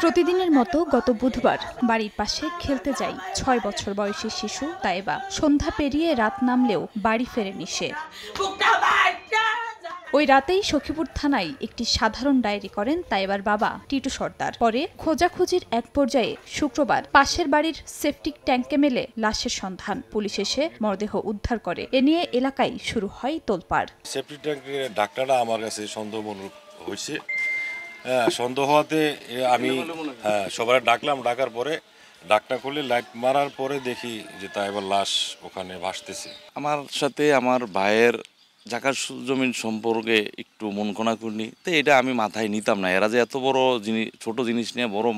প্রতিদিনের মতো গত বুধবার বাড়ির পাশে খেলতে যাই ৬ বছর বয়সী শিশু তাইবা। সন্ধ্যা পেরিয়ে রাত নামলেও বাড়ি ফেরেনি সে। ওই রাতেই সখীপুর থানায় একটি সাধারণ ডায়েরি করেন তাইবার বাবা টিটু সর্দার। পরে খোঁজাখুঁজির এক পর্যায়ে শুক্রবার পাশের বাড়ির সেপটিক ট্যাঙ্কে মেলে লাশের সন্ধান। পুলিশ এসে মরদেহ উদ্ধার করে। এ নিয়ে এলাকায় শুরু হয় তোলপাড়। সেপটিক ট্যাঙ্কের ডাক্তাররা আমার কাছে সন্দেহ মনে হয়েছে। সন্দেহ হওয়াতে আমি সবাই ডাকার পরে ডাক্তার করলে লাইট মারার পরে দেখি যে তাইবার লাশ ওখানে ভাসতেছে। আমার সাথে আমার ভাইয়ের জায়গা জমিন সম্পর্কে একটু মন কোনাকুনি, তো এটা আমি মাথায় নিতাম না। এরা যে এত বড় জিনিস, ছোট জিনিস নিয়ে বড়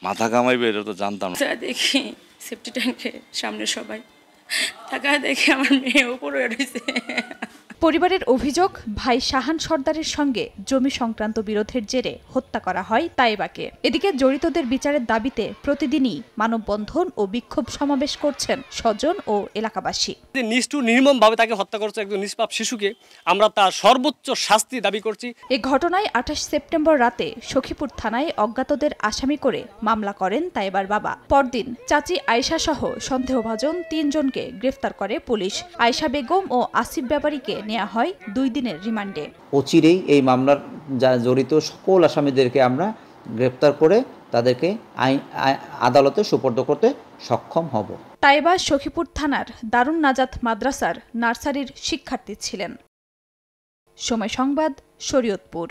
মাথা কামাইবে এটা তো জানতাম না। দেখি সেফটি ট্যাঙ্কের সামনে সবাই থাকা দেখে আমার মেয়ে উপরে উঠেছে। পরিবারের অভিযোগ, ভাই শাহান সর্দারের সঙ্গে জমি সংক্রান্ত বিরোধের জেরে হত্যা করা হয় তাইবাকে। এদিকে জড়িতদের বিচারের দাবিতে প্রতিদিনই মানববন্ধন ও বিক্ষোভ সমাবেশ করছেন স্বজন ও এলাকাবাসী। নিষ্ঠুর নির্মমভাবে তাকে হত্যা করছে একজন নিষ্পাপ শিশুকে, আমরা তার সর্বোচ্চ শাস্তি দাবি করছি। এ ঘটনায় ২৮ সেপ্টেম্বর রাতে সখীপুর থানায় অজ্ঞাতদের আসামি করে মামলা করেন তাইবার বাবা। পরদিন চাচি আয়েশা সহ সন্দেহভাজন ৩ জনকে গ্রেফতার করে পুলিশ। আয়েশা বেগম ও আসিফ ব্যাপারীকে নেওয়া হয় ২ দিনের রিমান্ডে। অচিরেই এই মামলার যারা জড়িত সকল আসামিদেরকে আমরা গ্রেফতার করে তাদেরকে আদালতে সোপর্দ করতে সক্ষম হব। তাইবা সখীপুর থানার দারুন নাজাত মাদ্রাসার নার্সারির শিক্ষার্থী ছিলেন। সময় সংবাদ, শরীয়তপুর।